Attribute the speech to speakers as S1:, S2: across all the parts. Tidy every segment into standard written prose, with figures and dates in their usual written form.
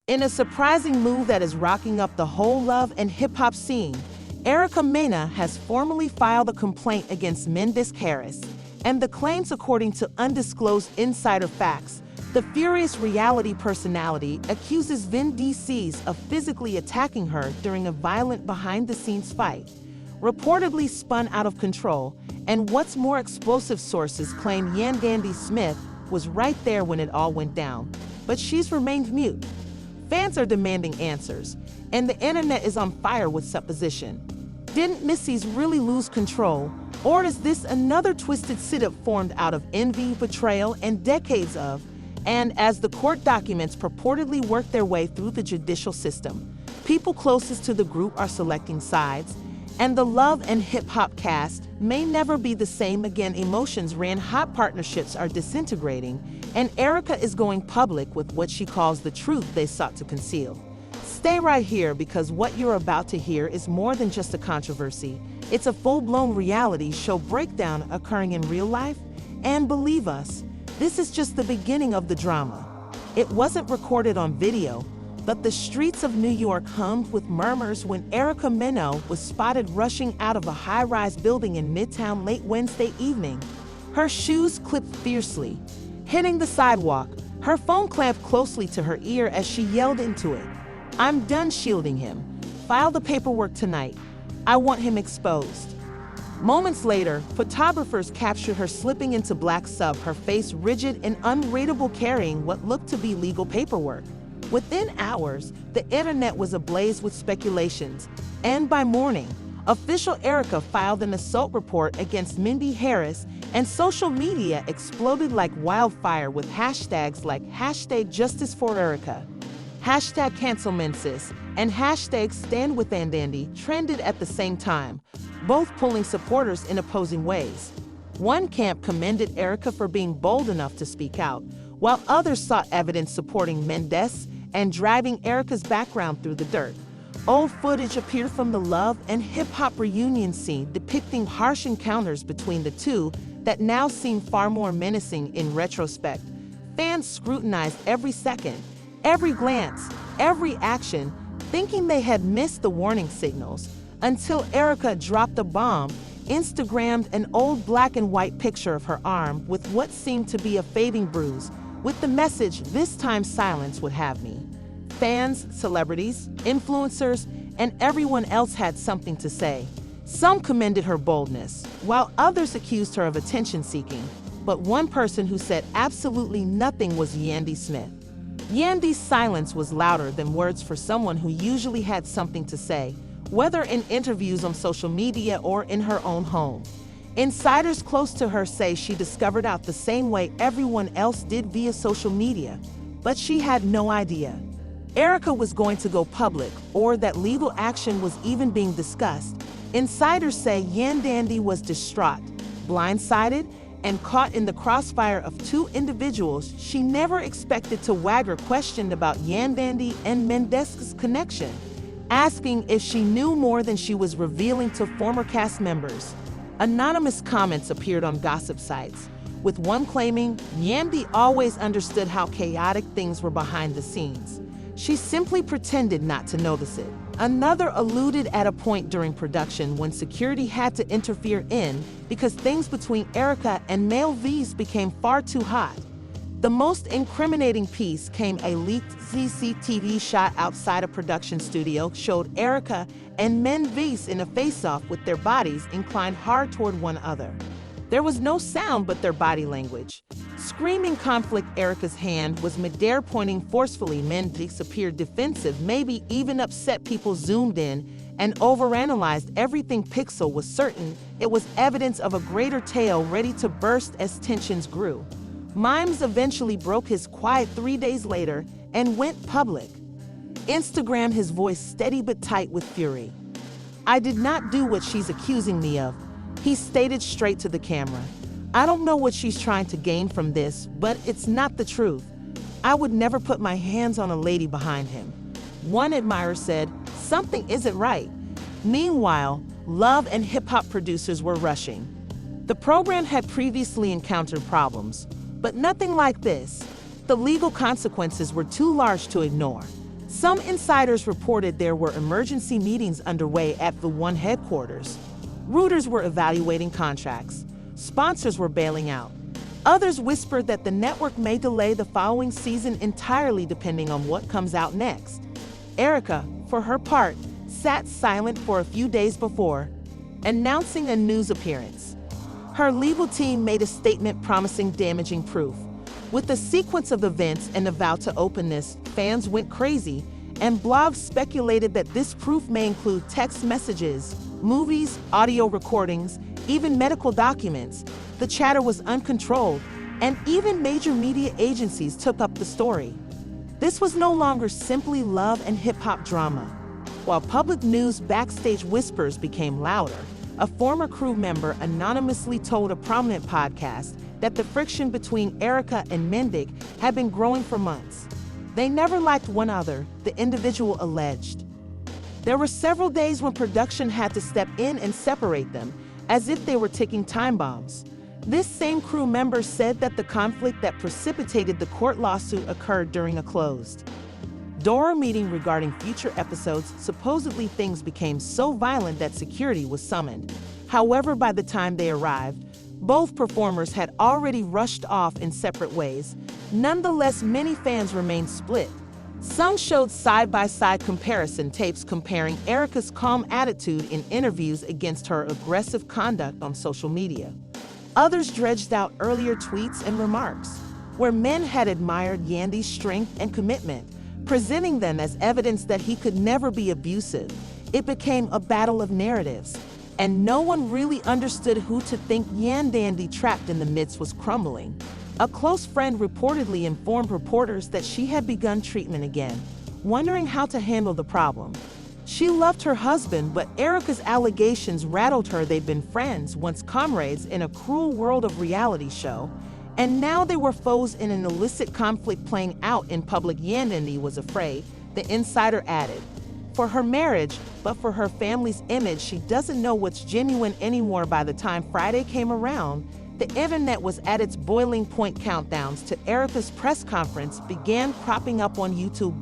S1: In a surprising move that is rocking up the whole love and hip-hop scene, Mena has formally filed a complaint against Mendeecees, and the claims, according to undisclosed insider facts, the furious reality personality accuses Mendeecees of physically attacking her during a violent behind-the-scenes fight, reportedly spun out of control, and what's more, explosive sources claim Yandy Smith was right there when it all went down, but she's remained mute. Fans are demanding answers, and the internet is on fire with supposition. Didn't Mendeecees really lose control, or is this another twisted sit-up formed out of envy, betrayal, and decades of, and as the court documents purportedly work their way through the judicial system, people closest to the group are selecting sides, and the love and hip-hop cast may never be the same again. Emotions ran hot, partnerships are disintegrating, and Erica is going public with what she calls the truth they sought to conceal. Stay right here, because what you're about to hear is more than just a controversy. It's a full-blown reality show breakdown occurring in real life, and believe us, this is just the beginning of the drama. It wasn't recorded on video, but the streets of New York hummed with murmurs when Mena was spotted rushing out of a high-rise building in Midtown late Wednesday evening. Her shoes clipped fiercely, hitting the sidewalk, her phone clamped closely to her ear as she yelled into it, "I'm done shielding him. File the paperwork tonight. I want him exposed." Moments later, photographers captured her slipping into black sub, her face rigid and unreadable, carrying what looked to be legal paperwork. Within hours, the internet was ablaze with speculations, and by morning, official Erica filed an assault report against Mendeecees, and social media exploded like wildfire with hashtags like #JusticeForErica, #CancelMendeecees, and #StandWithYandy trended at the same time, both pulling supporters in opposing ways. One camp commended Erica for being bold enough to speak out, while others sought evidence supporting Mendeecees and driving Erica's background through the dirt. Old footage appeared from the love and hip-hop reunion scene, depicting harsh encounters between the two that now seem far more menacing in retrospect. Fans scrutinized every second, every glance, every action, thinking they had missed the warning signals, until Erica dropped a bomb, Instagrammed an old black and white picture of her arm with what seemed to be a fading bruise, with the message, "This time silence would have me." Fans, celebrities, influencers, and everyone else had something to say. Some commended her boldness, while others accused her of attention-seeking. But one person who said absolutely nothing was Yandy Smith. Yandy's silence was louder than words for someone who usually had something to say, whether in interviews on social media or in her own home. Insiders close to her say she discovered out the same way everyone else did, via social media, but she had no idea Erica was going to go public, or that legal action was even being discussed. Insiders say Yandy was distraught, blindsided, and caught in the crossfire of two individuals she never expected to. Wagger questioned about Yandy and Mendeecees' connection, asking if she knew more than she was revealing to former cast members. Anonymous comments appeared on gossip sites, with one claiming Yandy always understood how chaotic things were behind the scenes. She simply pretended not to notice it. Another alluded at a point during production when security had to interfere because things between Erica and Mendeecees became far too hot. The most incriminating piece came a leaked CCTV shot outside a production studio showed Erica and Mendeecees in a face-off with their bodies inclined hard toward one another. There was no sound but their body language. Screaming conflict, Erica's hand was midair pointing forcefully. Mendeecees appeared defensive, maybe even upset. People zoomed in and overanalyzed everything. Pixel was certain it was evidence of a greater tale ready to burst as tensions grew. Mimes eventually broke his quiet 3 days later and went public. Instagram, his voice steady but tight with fury. "I did not do what she's accusing me of," he stated straight to the camera. "I don't know what she's trying to gain from this, but it's not the truth. I would never put my hands on a lady behind him." One admirer said, "Something isn't right." Meanwhile, Love and hip-hop producers were rushing. The program had previously encountered problems, but nothing like this. The legal consequences were too large to ignore. Some insiders reported there were emergency meetings underway at the One headquarters. Rooters were evaluating contracts. Sponsors were bailing out. Others whispered that the network may delay the following season entirely depending on what comes out next. Erica, for her part, sat silent for a few days before announcing a news appearance. Her legal team made a statement promising damaging proof. With the sequence of events and a vow to openness, fans went crazy, and blogs speculated that this proof may include text messages, movies, audio recordings, even medical documents. The chatter was uncontrolled, and even major media agencies took up the story. This was no longer simply love and hip-hop drama. While public news backstage whispers became louder, a former crew member anonymously told a prominent podcast that the friction between Erica and Mendeecees had been growing for months. They never liked one another, the individual alleged. There were several days when production had to step in and separate them, as if they were ticking time bombs. This same crew member said that the conflict that precipitated the court lawsuit occurred during a closed-door meeting regarding future episodes. Supposedly, things became so violent that security was summoned. However, by the time they arrived, both performers had already rushed off in separate ways. Nonetheless, many fans remained split. Some showed side-by-side comparison tapes comparing Erica's calm attitude in interviews against her aggressive conduct on social media. Others dredged out earlier tweets and remarks, where men had admired Yandy's strength and commitment, presenting them as evidence that he could never be abusive. It became a battle of narratives, and no one really understood who to think. Yandy, trapped in the midst, was crumbling. A close friend reportedly informed reporters that she had begun treatment again, wondering how to handle the problem. She loved her husband, but Erica's allegations rattled her. They'd been friends, once comrades in a cruel world of reality show, and now they were foes in an illicit conflict playing out in public. Yandy was afraid, the insider added, for her marriage, but for her family's image. She doesn't know what's genuine anymore. By the time Friday came around, the internet was at its boiling point. Countdowns to Erica's press conference began cropping up on YouTube.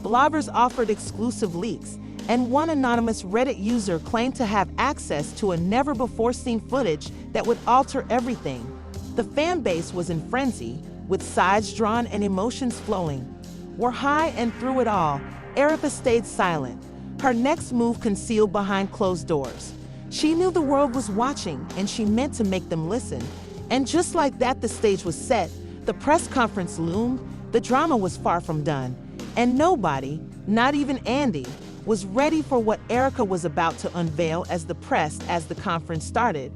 S1: Bloggers offered exclusive leaks, and one anonymous Reddit user claimed to have access to a never-before-seen footage that would alter everything. The fan base was in frenzy, with sides drawn and emotions flowing. Were high, and through it all, Erica stayed silent, her next move concealed behind closed doors. She knew the world was watching, and she meant to make them listen. And just like that, the stage was set, the press conference loomed, the drama was far from done. And nobody, not even Yandy, was ready for what Erica was about to unveil. As the conference started,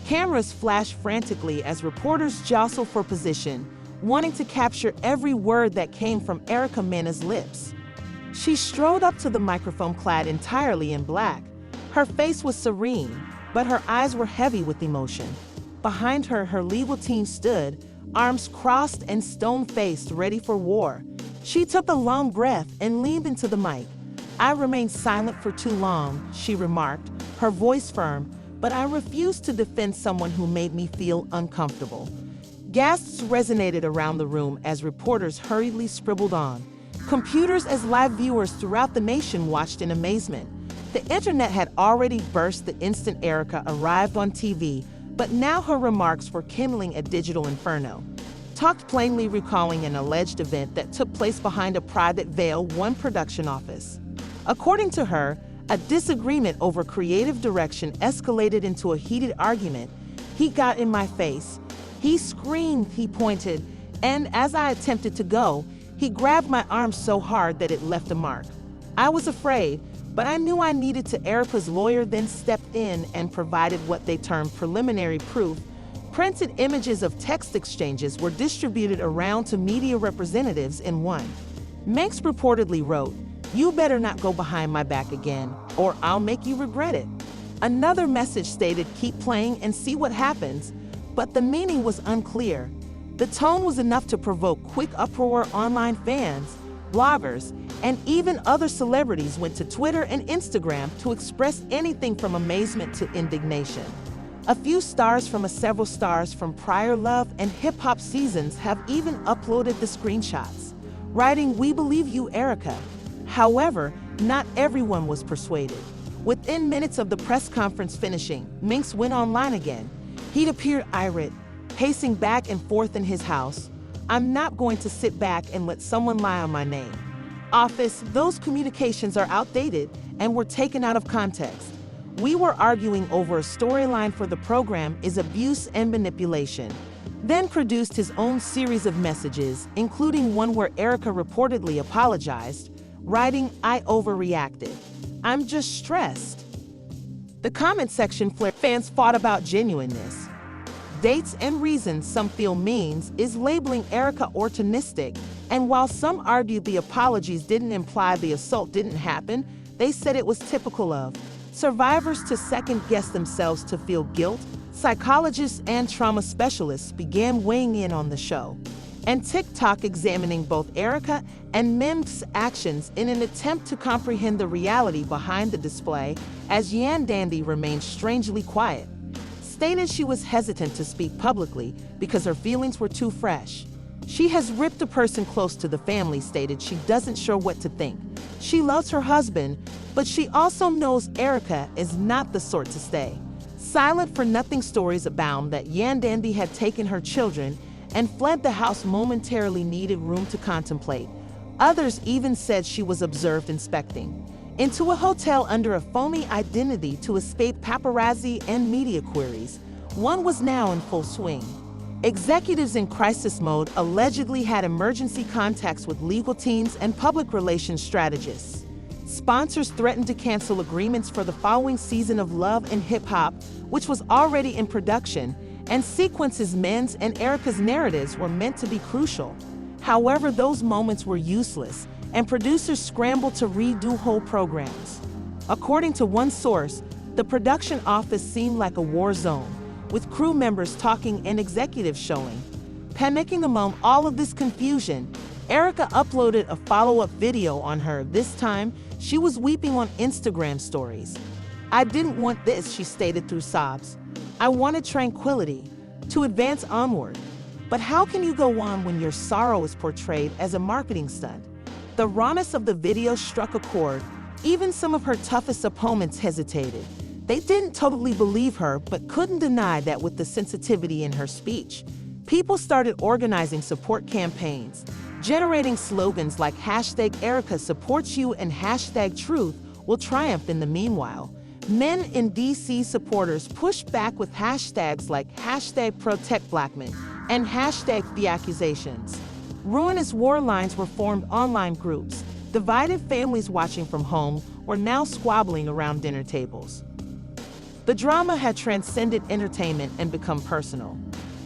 S1: cameras flashed frantically as reporters jostled for position, wanting to capture every word that came from Erica Mena's lips. She strode up to the microphone clad entirely in black. Her face was serene, but her eyes were heavy with emotion. Behind her, her legal team stood, arms crossed and stone-faced, ready for war. She took a long breath and leaned into the mic. "I remained silent for too long," she remarked, her voice firm, "but I refused to defend someone who made me feel uncomfortable." Gasps resonated around the room as reporters hurriedly scribbled on computers as live viewers throughout the nation watched in amazement. The internet had already burst the instant Erica arrived on TV, but now her remarks were kindling a digital inferno. Talked plainly, recalling an alleged event that took place behind a private Veil One production office. According to her, a disagreement over creative direction escalated into a heated argument. "He got in my face. He screamed," he pointed, "and as I attempted to go, he grabbed my arm so hard that it left a mark. I was afraid, but I knew I needed to." Erica's lawyer then stepped in and provided what they termed preliminary proof. Printed images of text exchanges were distributed around to media representatives. In one, Manx reportedly wrote, "You better not go behind my back again, or I'll make you regret it." Another message stated, "Keep playing and see what happens," but the meaning was unclear. The tone was enough to provoke quick uproar. Online fans, bloggers, and even other celebrities went to Twitter and Instagram to express anything from amazement to indignation. Several stars from prior Love and Hip Hop seasons have even uploaded the screenshots, writing, "We believe you, Erica. However, not everyone was persuaded. Within minutes of the press conference finishing, Minx went online again. He'd appeared irate, pacing back and forth in his house. "I'm not going to sit back and let someone lie on my name. Office, those communications are outdated and were taken out of context. We were arguing over a storyline for the program is abuse and manipulation." Then produced his own series of messages, including one where Erica reportedly apologized, writing, "I overreacted. I'm just stressed." The comment section flared. Fans fought about genuineness. Dates and reasons some feel means is labeling Erica opportunistic, and while some argued the apologies didn't imply the assault didn't happen, they said it was typical of survivors to second-guess themselves to feel guilt. Psychologists and trauma specialists began weighing in on the show, and TikTok examining both Erica and Mendeecees' actions in an attempt to comprehend the reality behind the display, as Yandy remained strangely quiet. Stated she was hesitant to speak publicly because her feelings were too fresh. She has ripped a person close to the family, stated she doesn't sure what to think. She loves her husband, but she also knows Erica is not the sort to stay. Silent for nothing stories abound that Yandy had taken her children and fled the house momentarily needed room to contemplate. Others even said she was observed inspecting into a hotel under a phony identity to escape paparazzi and media queries. One was now in full swing. Executives in crisis mode allegedly had emergency contacts with legal teams and public relations strategists. Sponsors threatened to cancel agreements for the following season of Love and Hip Hop, which was already in production, and sequences Men's and Erica's narratives were meant to be crucial. However, those moments were useless, and producers scrambled to redo whole programs. According to one source, the production office seemed like a war zone, with crew members talking and executives showing. Panicking among all of this confusion, Erica uploaded a follow-up video on her. This time, she was weeping on Instagram stories. "I didn't want this," she stated through sobs. "I wanted tranquility, to advance onward. But how can you go on when your sorrow is portrayed as a marketing stunt?" The rawness of the video struck a chord. Even some of her toughest opponents hesitated. They didn't totally believe her, but couldn't deny that with the sensitivity in her speech, people started organizing support campaigns, generating slogans like #Erica supports you and #Truth will triumph. In the meanwhile, Mendeecees supporters pushed back with hashtags like #ProtectBlackmen and #The Accusations. Ruinous war lines were formed. Online groups, divided families watching from home, were now squabbling around dinner tables. The drama had transcended entertainment and become personal.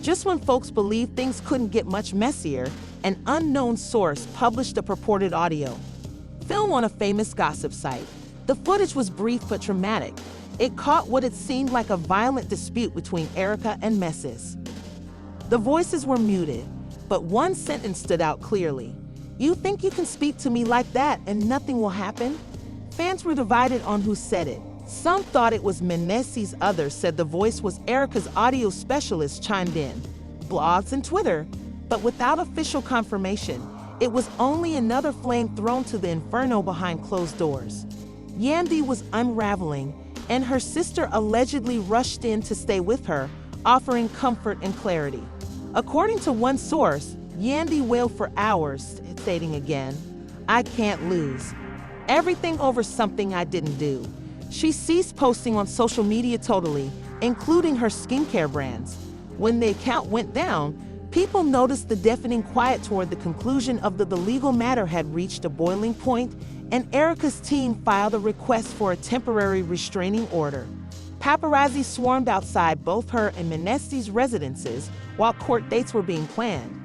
S1: Just when folks believed things couldn't get much messier, an unknown source published a purported audio film on a famous gossip site. The footage was brief but dramatic. It caught what it seemed like a violent dispute between Erica and Mendeecees. The voices were muted, but one sentence stood out clearly. "You think you can speak to me like that and nothing will happen?" Fans were divided on who said it. Some thought it was Mendeecees, others said the voice was Erica's. Audio specialist chimed in, blogs and Twitter, but without official confirmation. It was only another flame thrown to the inferno behind closed doors. Yandy was unraveling, and her sister allegedly rushed in to stay with her, offering comfort and clarity. According to one source, Yandy wailed for hours, stating again, "I can't lose. Everything over something I didn't do." She ceased posting on social media totally, including her skincare brands. When the account went down, people noticed the deafening quiet toward the conclusion of the legal matter had reached a boiling point, and Erica's team filed a request for a temporary restraining order. Paparazzi swarmed outside both her and Mendeecees' residences while court dates were being planned.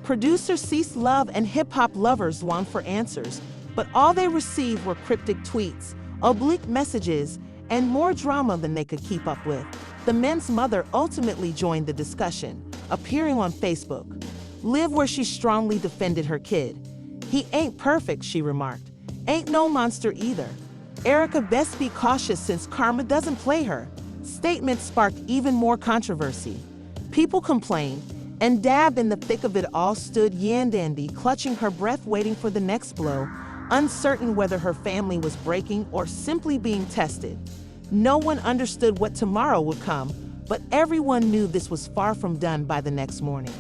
S1: Producers ceased. Love and hip-hop lovers longed for answers, but all they received were cryptic tweets, oblique messages, and more drama than they could keep up with. The men's mother ultimately joined the discussion, appearing on Facebook. Live where she strongly defended her kid. "He ain't perfect," she remarked. "Ain't no monster either. Erica best be cautious since karma doesn't play her." Statement sparked even more controversy. People complained, and dab in the thick of it all stood Yandy, clutching her breath, waiting for the next blow. uncertain whether her family was breaking or simply being tested. No one understood what tomorrow would come, but everyone knew this was far from done by the next morning.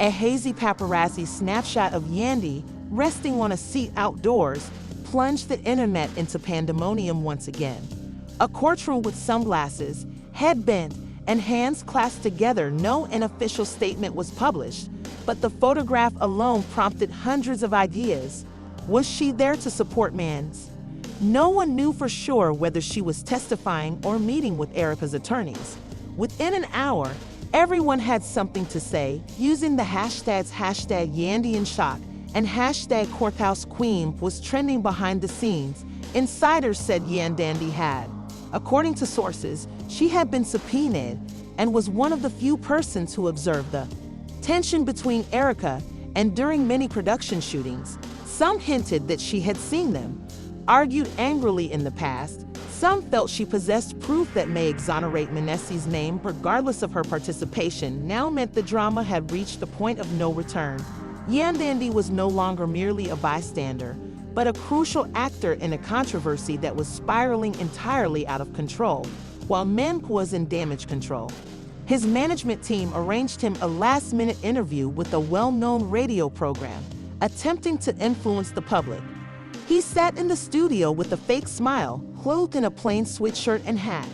S1: A hazy paparazzi snapshot of Yandy resting on a seat outdoors plunged the internet into pandemonium once again. A courtroom with sunglasses, head bent, and hands clasped together. No official statement was published, but the photograph alone prompted hundreds of ideas. Was she there to support Mendeecees? No one knew for sure whether she was testifying or meeting with Erica's attorneys. Within an hour, everyone had something to say, using the hashtags #YandyInShock and #CourthouseQueen was trending behind the scenes. Insiders said Yandy had, according to sources, she had been subpoenaed and was one of the few persons who observed the tension between Erica and during many production shootings. Some hinted that she had seen them, argued angrily in the past. Some felt she possessed proof that may exonerate Mendeecees' name regardless of her participation. Now meant the drama had reached a point of no return. Yandy was no longer merely a bystander, but a crucial actor in a controversy that was spiraling entirely out of control, while Mendeecees was in damage control. His management team arranged him a last-minute interview with a well-known radio program, attempting to influence the public. He sat in the studio with a fake smile, clothed in a plain sweatshirt and hat.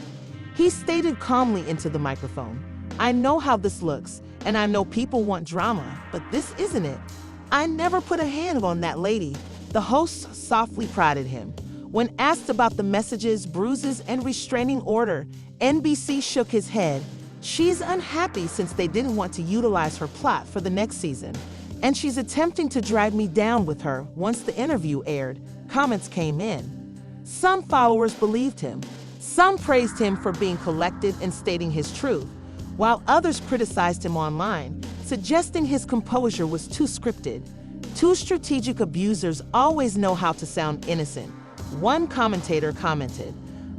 S1: He stated calmly into the microphone, "I know how this looks, and I know people want drama, but this isn't it. I never put a hand on that lady." The host softly prodded him. When asked about the messages, bruises, and restraining order, NBC shook his head. "She's unhappy since they didn't want to utilize her plot for the next season, and she's attempting to drag me down with her." Once the interview aired, comments came in. Some followers believed him. Some praised him for being collected and stating his truth, while others criticized him online, suggesting his composure was too scripted. Two strategic abusers always know how to sound innocent, one commentator commented.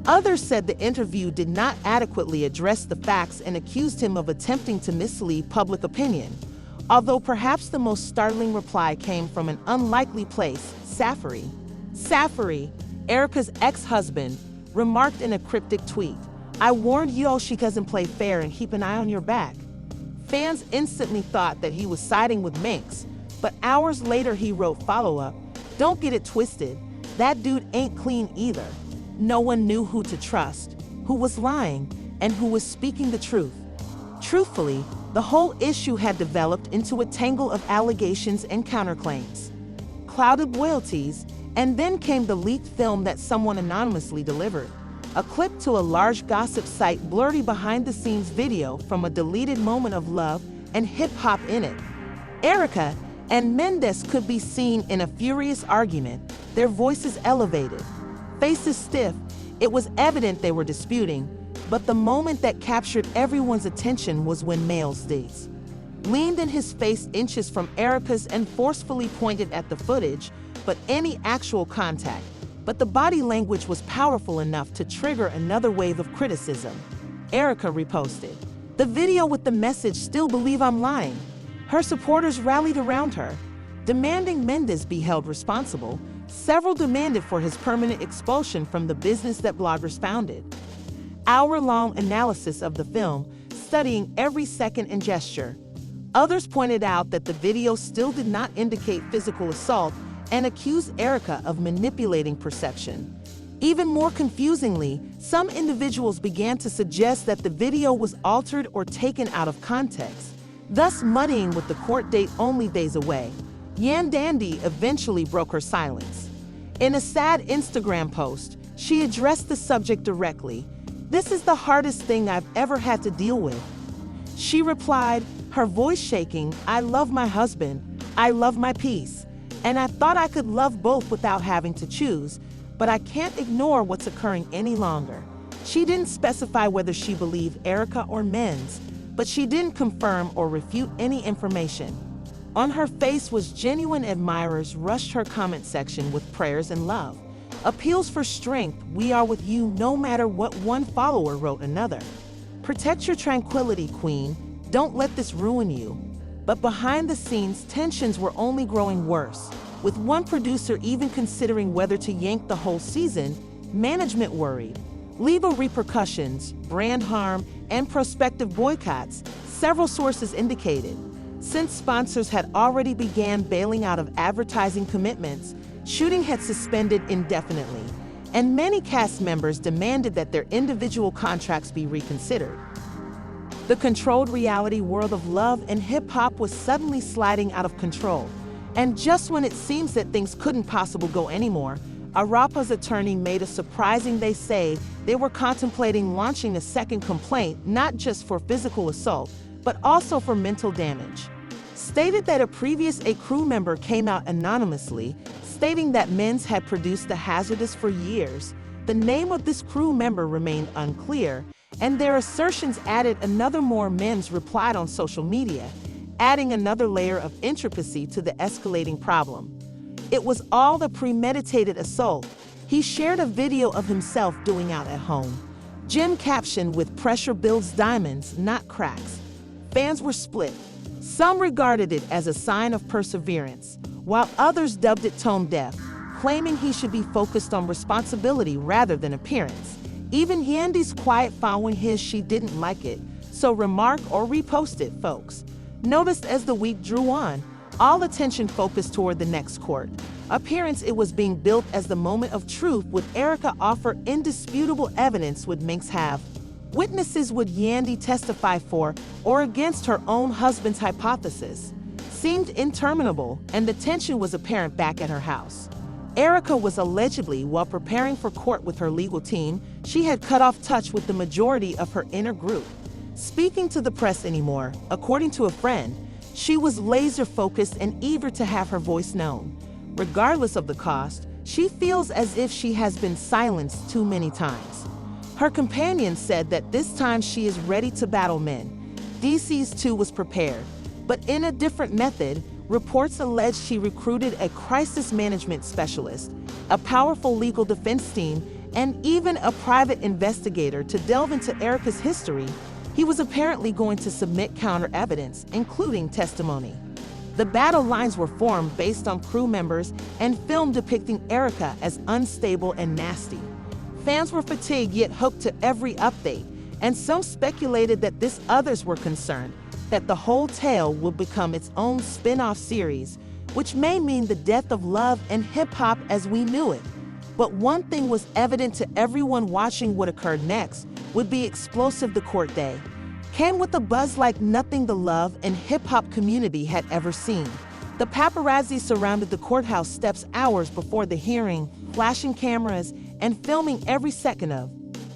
S1: Others said the interview did not adequately address the facts and accused him of attempting to mislead public opinion. Although perhaps the most startling reply came from an unlikely place, Safari. Safari, Erica's ex-husband, remarked in a cryptic tweet, "I warned y'all she doesn't play fair and keep an eye on your back." Fans instantly thought that he was siding with Mendeecees, but hours later he wrote follow-up, "Don't get it twisted, that dude ain't clean either." No one knew who to trust, who was lying, and who was speaking the truth. Truthfully, the whole issue had developed into a tangle of allegations and counterclaims, clouded loyalties, and then came the leaked film that someone anonymously delivered. A clip to a large gossip site, blurry behind-the-scenes video from a deleted moment of love and hip-hop in it. Erica and Mendeecees could be seen in a furious argument, their voices elevated, faces stiff. It was evident they were disputing, but the moment that captured everyone's attention was when Mendeecees leaned in his face inches from Erica's and forcefully pointed at the footage, but any actual contact. But the body language was powerful enough to trigger another wave of criticism. Erica reposted the video with the message, "Still believe I'm lying." Her supporters rallied around her, demanding Mendeecees be held responsible. Several demanded for his permanent expulsion from the business that bloggers founded. Hour-long analysis of the film, studying every second and gesture. Others pointed out that the video still did not indicate physical assault and accused Erica of manipulating perception. Even more confusingly, some individuals began to suggest that the video was altered or taken out of context, thus muddying with the court date only days away. Yandy eventually broke her silence. In a sad Instagram post, she addressed the subject directly. "This is the hardest thing I've ever had to deal with." She replied, her voice shaking, "I love my husband, I love my peace, and I thought I could love both without having to choose, but I can't ignore what's occurring any longer." She didn't specify whether she believed Erica or Mendeecees, but she didn't confirm or refute any information. On her face was genuine. Admirers rushed her comment section with prayers and love. Appeals for strength, "We are with you no matter what," one follower wrote another. "Protect your tranquility, Queen. Don't let this ruin you." But behind the scenes, tensions were only growing worse. with one producer even considering whether to yank the whole season. Management worried. Legal repercussions, brand harm, and prospective boycotts, several sources indicated. Since sponsors had already began bailing out of advertising commitments, shooting had suspended indefinitely, and many cast members demanded that their individual contracts be reconsidered. The controlled reality world of love and hip-hop was suddenly sliding out of control. And just when it seems that things couldn't possibly go anymore, Arapa's attorney made a surprising. They say they were contemplating launching a second complaint, not just for physical assault, but also for mental damage. Stated that a crew member came out anonymously, stating that Men's had produced the hazardous for years. The name of this crew member remained unclear, and their assertions added another. More Men's replied on social media, adding another layer of intricacy to the escalating problem. It was all the premeditated assault. He shared a video of himself doing out at home. Jim captioned with "Pressure builds diamonds, not cracks." Fans were split. Some regarded it as a sign of perseverance, while others dubbed it tone deaf, claiming he should be focused on responsibility rather than appearance. Even Yandy's quiet following his "she didn't like it, so remark or repost it" folks noticed as the week drew on. All attention focused toward the next court appearance. It was being built as the moment of truth. Would Erica offer indisputable evidence? Would Minx have witnesses? Would Yandy testify for or against her own husband's hypothesis? Seemed interminable, and the tension was apparent back at her house. Erica was allegedly, while preparing for court with her legal team, she had cut off touch with the majority of her inner group. Speaking to the press anymore, according to a friend, she was laser-focused and eager to have her voice known. Regardless of the cost, she feels as if she has been silenced too many times. Her companion said that this time she is ready to battle men. Mendeecees too was prepared, but in a different method. Reports allege she recruited a crisis management specialist, a powerful legal defense team, and even a private investigator to delve into Erica's history. He was apparently going to submit counter evidence, including testimony. The battle lines were formed based on crew members and film depicting Erica as unstable and nasty. Fans were fatigued yet hooked to every update, and some speculated that others were concerned that the whole tale will become its own spin-off series, which may mean the death of love and hip-hop as we knew it. But one thing was evident to everyone watching: what occurred next would be explosive. The court day came with a buzz like nothing the love and hip-hop community had ever seen. The paparazzi surrounded the courthouse steps hours before the hearing, flashing cameras and filming every second of.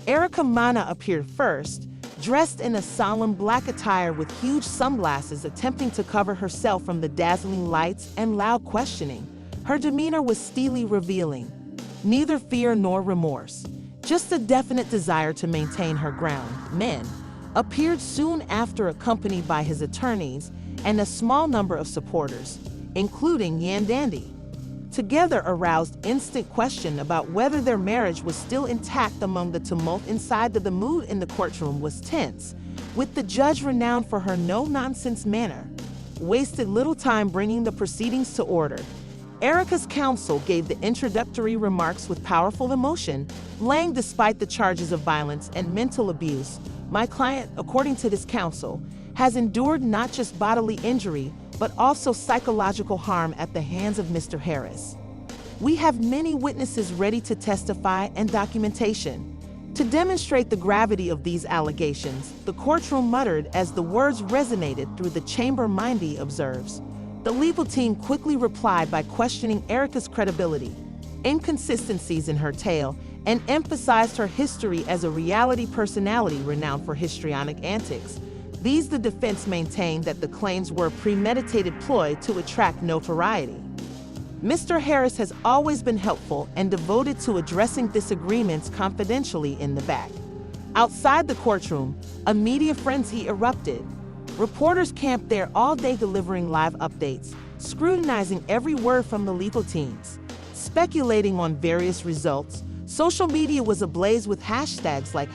S1: Erica Mena appeared first, dressed in a solemn black attire with huge sunglasses, attempting to cover herself from the dazzling lights and loud questioning. Her demeanor was steely, revealing neither fear nor remorse, just a definite desire to maintain her ground. Men appeared soon after, accompanied by his attorneys and a small number of supporters, including Yandy. Together aroused instant question about whether their marriage was still intact among the tumult inside. The mood in the courtroom was tense, with the judge, renowned for her no-nonsense manner, wasted little time bringing the proceedings to order. Erica's counsel gave the introductory remarks with powerful emotion, laying despite the charges of violence and mental abuse. My client, according to this counsel, has endured not just bodily injury, but also psychological harm at the hands of Mr. Harris. We have many witnesses ready to testify and documentation to demonstrate the gravity of these allegations, the courtroom muttered as the words resonated through the chamber. Mindy observes. The legal team quickly replied by questioning Erica's credibility, inconsistencies in her tale, and emphasized her history as a reality personality renowned for histrionic antics. The defense maintained that the claims were a premeditated ploy to attract notoriety. Mr. Harris has always been helpful and devoted to addressing disagreements confidentially in the back. Outside the courtroom, a media frenzy erupted. Reporters camped there all day, delivering live updates, scrutinizing every word from the legal teams, speculating on various results. Social media was ablaze with hashtags like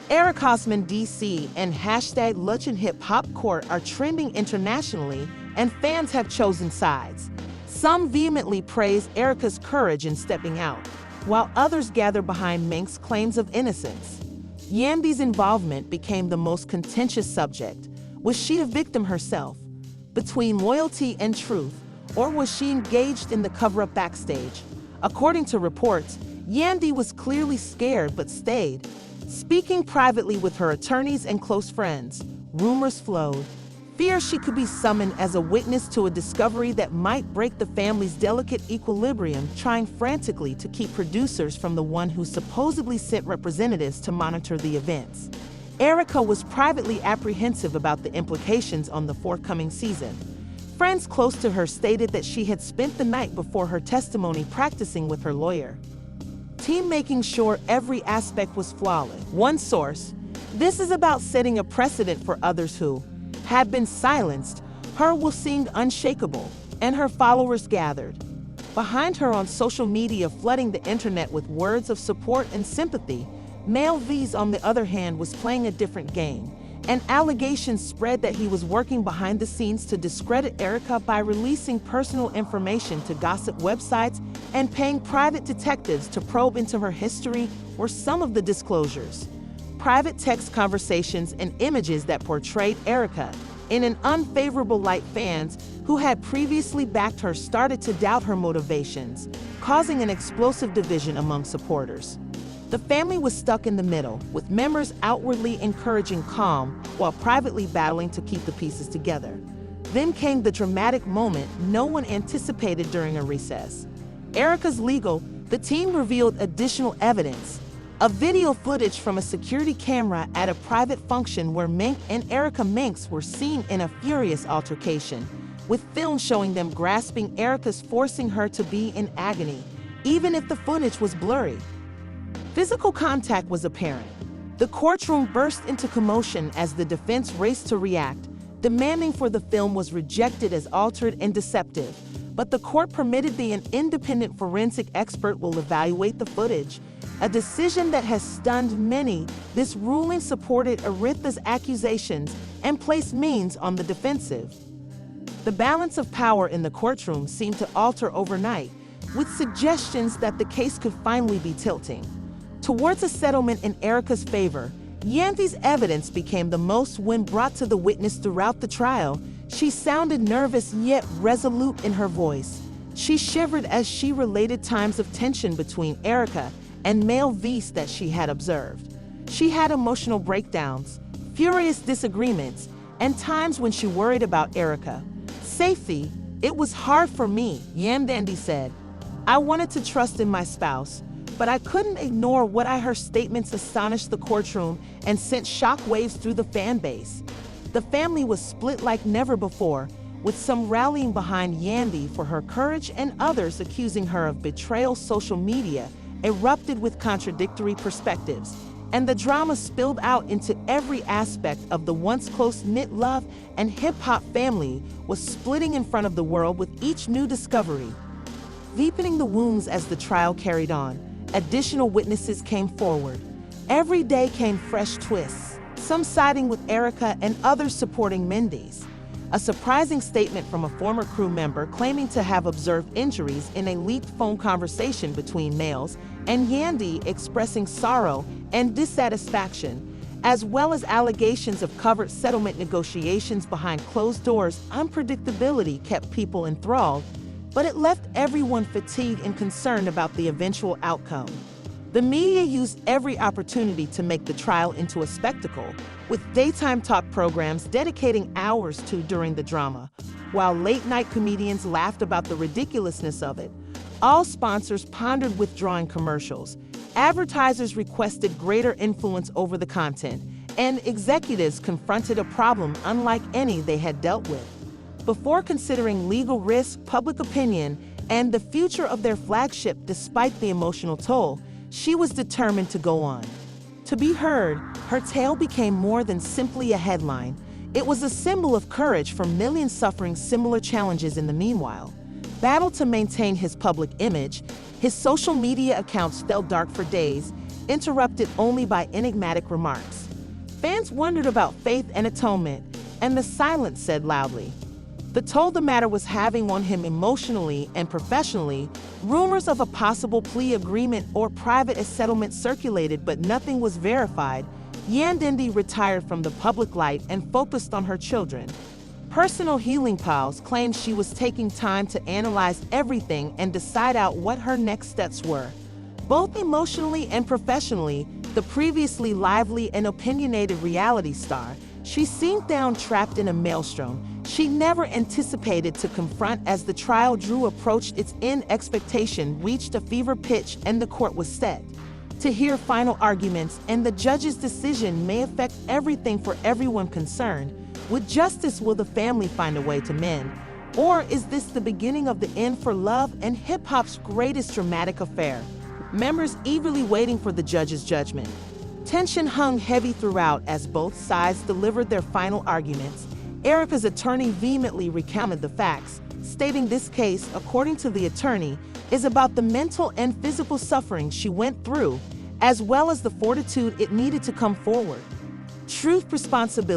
S1: #Erica's Mendeecees and #LuchAndHipHopCourt are trending internationally, and fans have chosen sides. Some vehemently praised Erica's courage in stepping out, while others gathered behind Menk's claims of innocence. Yandy's involvement became the most contentious subject. Was she a victim herself, between loyalty and truth, or was she engaged in the cover-up backstage? According to reports, Yandy was clearly scared but stayed. Speaking privately with her attorneys and close friends, rumors flowed. Fear she could be summoned as a witness to a discovery that might break the family's delicate equilibrium, trying frantically to keep producers from the one who supposedly sent representatives to monitor the events. Erica was privately apprehensive about the implications on the forthcoming season. Friends close to her stated that she had spent the night before her testimony practicing with her lawyer, team making sure every aspect was flawless. One source, "This is about setting a precedent for others who had been silenced. Her will seemed unshakable," and her followers gathered behind her on social media, flooding the internet with words of support and sympathy. Male V's, on the other hand, was playing a different game, and allegations spread that he was working behind the scenes to discredit Erica by releasing personal information to gossip websites and paying private detectives to probe into her history were some of the disclosures. Private text conversations and images that portrayed Erica in an unfavorable light. Fans who had previously backed her started to doubt her motivations, causing an explosive division among supporters. The family was stuck in the middle, with members outwardly encouraging calm while privately battling to keep the pieces together. Then came the dramatic moment no one anticipated during a recess. Erica's legal, the team revealed additional evidence. A video footage from a security camera at a private function where Menk and Erica Menks were seen in a furious altercation, with film showing them grasping Erica's, forcing her to be in agony, even if the footage was blurry. Physical contact was apparent. The courtroom burst into commotion as the defense raced to react, demanding for the film was rejected as altered and deceptive. But the court permitted an independent forensic expert will evaluate the footage, a decision that has stunned many. This ruling supported Aretha's accusations and placed Means on the defensive. The balance of power in the courtroom seemed to alter overnight, with suggestions that the case could finally be tilting towards a settlement in Erica's favor. Yandy's evidence became the most when brought to the witness throughout the trial. She sounded nervous yet resolute in her voice. She shivered as she related times of tension between Erica and male V's that she had observed. She had emotional breakdowns, furious disagreements, and times when she worried about Erica's safety. "It was hard for me," Yandy said. "I wanted to trust in my spouse, but I couldn't ignore what I heard." Statements astonished the courtroom and sent shockwaves through the fan base. The family was split like never before, with some rallying behind Yandy for her courage and others accusing her of betrayal. Social media erupted with contradictory perspectives, and the drama spilled out into every aspect of the once close-knit love and hip-hop family was splitting in front of the world with each new discovery, deepening the wounds as the trial carried on. Additional witnesses came forward. Every day came fresh twists, some siding with Erica and others supporting Mendeecees. A surprising statement from a former crew member claiming to have observed injuries in a leaked phone conversation between males, and Yandy expressing sorrow and dissatisfaction, as well as allegations of covert settlement negotiations behind closed doors. Unpredictability kept people enthralled, but it left everyone fatigued and concerned about the eventual outcome. The media used every opportunity to make the trial into a spectacle, with daytime talk programs dedicating hours to during the drama, while late-night comedians laughed about the ridiculousness of it. All sponsors pondered withdrawing commercials. Advertisers requested greater influence over the content, and executives confronted a problem unlike any they had dealt with. Before considering legal risk, public opinion, and the future of their flagship, despite the emotional toll, she was determined to go on. To be heard, her tale became more than simply a headline. It was a symbol of courage for millions suffering similar challenges in the meanwhile. Battled to maintain his public image, his social media accounts fell dark for days, interrupted only by enigmatic remarks. Fans wondered about faith and atonement, and the silence said loudly. The toll the matter was having on him emotionally and professionally. Rumors of a possible plea agreement or private settlement circulated, but nothing was verified. Yandy retired from the public light and focused on her children. Personal healing pals claimed she was taking time to analyze everything and decide out what her next steps were. Both emotionally and professionally, the previously lively and opinionated reality star, she seemed down trapped in a maelstrom she never anticipated to confront. As the trial approached its end, expectation reached a fever pitch and the court was set to hear final arguments, and the judge's decision may affect everything for everyone concerned. With justice, will the family find a way to mend? Or is this the beginning of the end for love and hip-hop's greatest dramatic affair? Members eagerly waiting for the judge's judgment. Tension hung heavy throughout as both sides delivered their final arguments. Erica's attorney vehemently recounted the facts, stating this case, according to the attorney, is about the mental and physical suffering she went through, as well as the fortitude it needed to come forward. Truth, responsibility.